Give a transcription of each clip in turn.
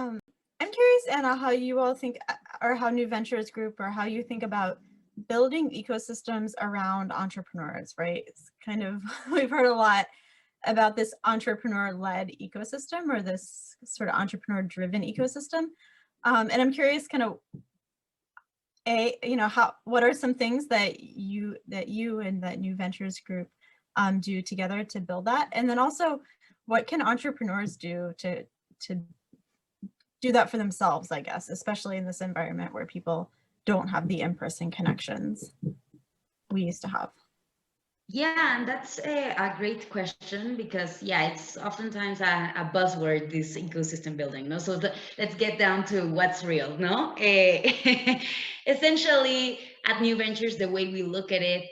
I'm curious, Anna, how you all think, or how New Ventures Group, or how you think about building ecosystems around entrepreneurs, right? It's kind of, we've heard a lot about this entrepreneur-led ecosystem, or this sort of entrepreneur-driven ecosystem. And I'm curious, kind of, what are some things that you and that New Ventures Group do together to build that? And then also, what can entrepreneurs do to do that for themselves, I guess, especially in this environment where people don't have the in-person connections we used to have? Yeah, and that's a great question because, yeah, it's oftentimes a buzzword, this ecosystem building. No, so let's get down to what's real. No, essentially, at New Ventures, the way we look at it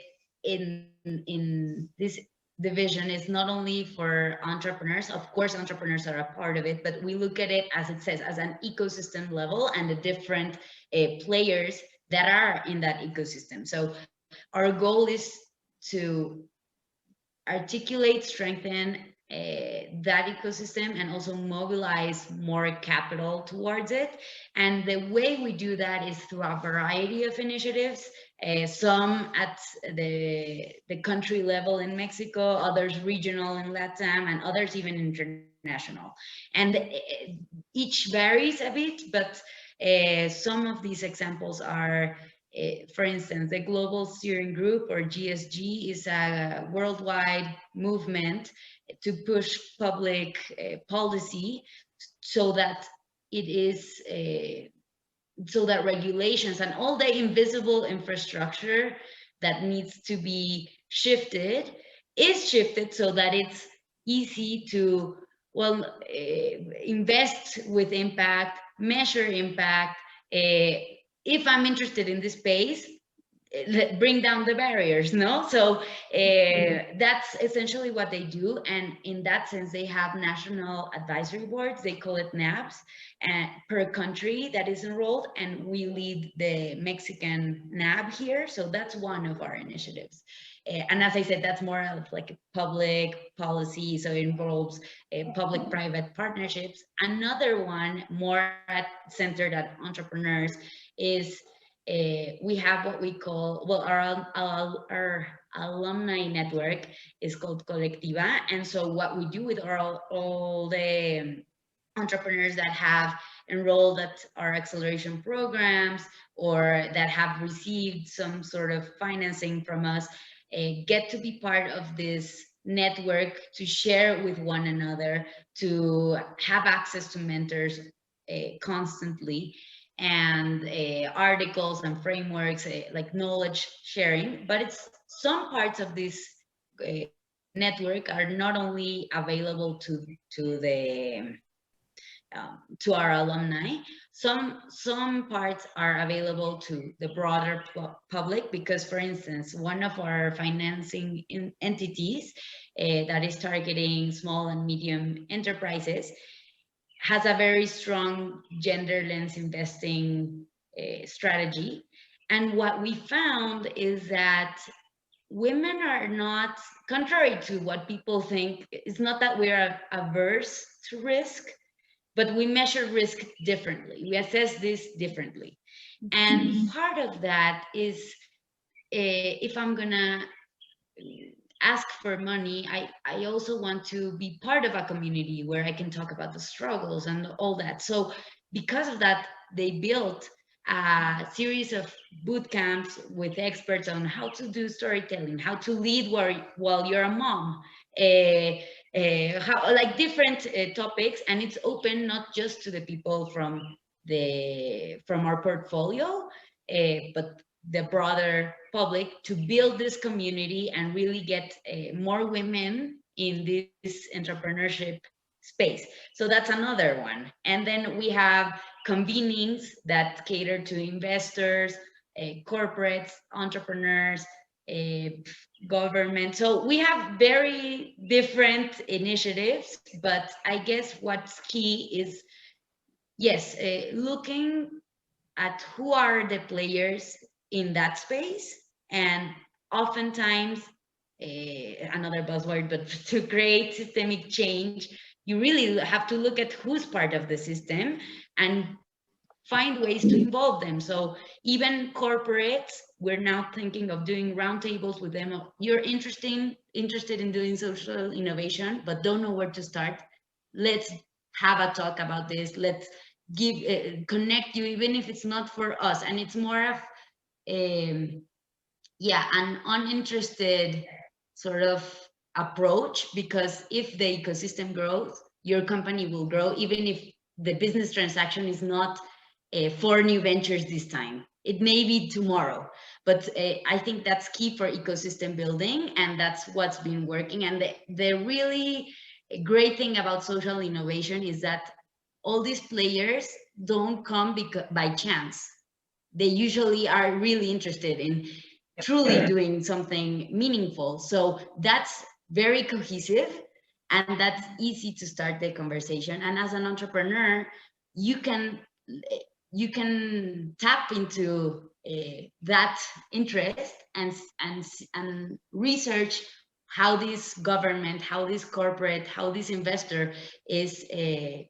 in this division is not only for entrepreneurs. Of course, entrepreneurs are a part of it, but we look at it, as it says, as an ecosystem level and the different players that are in that ecosystem. So our goal is to articulate, strengthen that ecosystem, and also mobilize more capital towards it. And the way we do that is through a variety of initiatives, some at the country level in Mexico, others regional in Latam, and others even international. And each varies a bit, but some of these examples are, for instance, the Global Steering Group, or GSG, is a worldwide movement to push public policy so that it is so that regulations and all the invisible infrastructure that needs to be shifted is shifted so that it's easy to, well, invest with impact, measure impact. If I'm interested in this space, bring down the barriers. No, so that's essentially what they do. And in that sense, they have national advisory boards, they call it NABs, per country that is enrolled, and we lead the Mexican NAB here. So that's one of our initiatives. And as I said, that's more of like a public policy, so it involves public-private partnerships. Another one, more centered at entrepreneurs, is we have what we call, well, our alumni network is called Colectiva. And so what we do with all the entrepreneurs that have enrolled at our acceleration programs or that have received some sort of financing from us, get to be part of this network, to share with one another, to have access to mentors constantly, and articles and frameworks, like knowledge sharing. But it's some parts of this network are not only available to our alumni. Some parts are available to the broader public, because, for instance, one of our financing entities that is targeting small and medium enterprises has a very strong gender lens investing strategy. And what we found is that women are not, contrary to what people think, it's not that we're averse to risk, but we measure risk differently. We assess this differently. And part of that is, if I'm gonna ask for money, I also want to be part of a community where I can talk about the struggles and all that. So because of that, they built a series of boot camps with experts on how to do storytelling, how to lead while you're a mom, how, like, different topics. And it's open not just to the people from our portfolio, but the broader public, to build this community and really get more women in this entrepreneurship space. So that's another one. And then we have convenings that cater to investors, corporates, entrepreneurs, government. So we have very different initiatives, but I guess what's key is, yes, looking at who are the players in that space. And oftentimes, another buzzword, but to create systemic change, you really have to look at who's part of the system and find ways to involve them. So even corporates, we're now thinking of doing roundtables with them. You're interested in doing social innovation, but don't know where to start. Let's have a talk about this. Let's connect you, even if it's not for us. And it's more of, an uninterested sort of approach, because if the ecosystem grows, your company will grow, even if the business transaction is not for new ventures this time. It may be tomorrow, but I think that's key for ecosystem building, and that's what's been working. And the really great thing about social innovation is that all these players don't come by chance. They usually are really interested in truly doing something meaningful. So that's very cohesive, and that's easy to start the conversation. And as an entrepreneur, you can tap into that interest and research how this government, how this corporate, how this investor is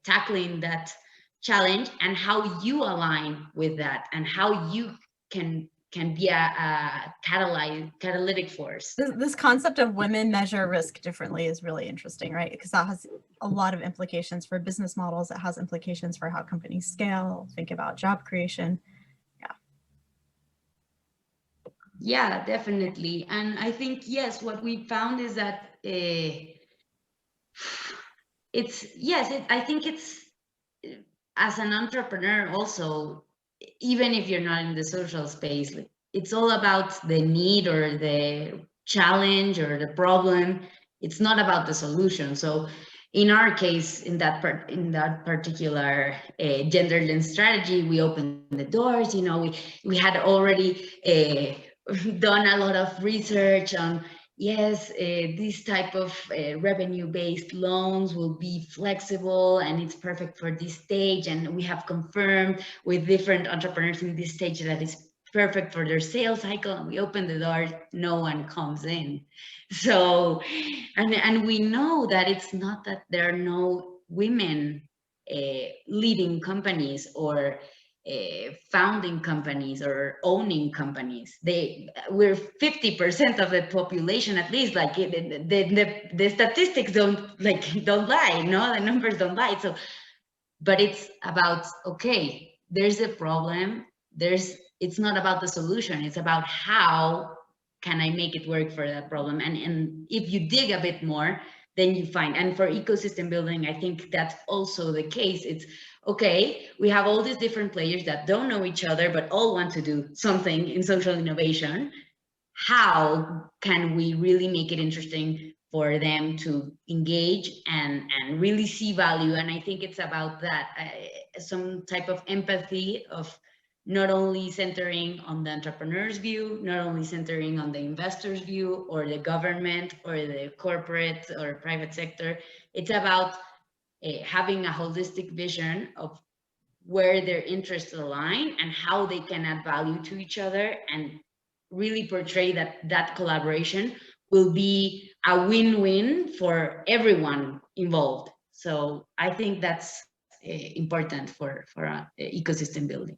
tackling that challenge, and how you align with that, and how you can be a catalytic force. This concept of women measure risk differently is really interesting, right? Because that has a lot of implications for business models. It has implications for how companies scale, think about job creation. Yeah, definitely. And I think, yes, what we found is that I think it's, as an entrepreneur also, even if you're not in the social space, it's all about the need or the challenge or the problem. It's not about the solution. So in our case, in that particular gender lens strategy, we opened the doors. We had already done a lot of research on, yes, this type of revenue-based loans will be flexible and it's perfect for this stage. And we have confirmed with different entrepreneurs in this stage that it's perfect for their sales cycle. And we open the door, no one comes in. So, and we know that it's not that there are no women leading companies or founding companies or owning companies. We're 50% of the population, at least. Like the statistics don't lie, no, the numbers don't lie. So, but it's about, okay, there's a problem. It's not about the solution. It's about how can I make it work for that problem. And if you dig a bit more, then you find, and for ecosystem building, I think that's also the case. It's, okay, we have all these different players that don't know each other, but all want to do something in social innovation. How can we really make it interesting for them to engage and really see value? And I think it's about that, some type of empathy of not only centering on the entrepreneur's view, not only centering on the investor's view or the government or the corporate or private sector. It's about having a holistic vision of where their interests align and how they can add value to each other, and really portray that collaboration will be a win-win for everyone involved. So I think that's important for ecosystem building.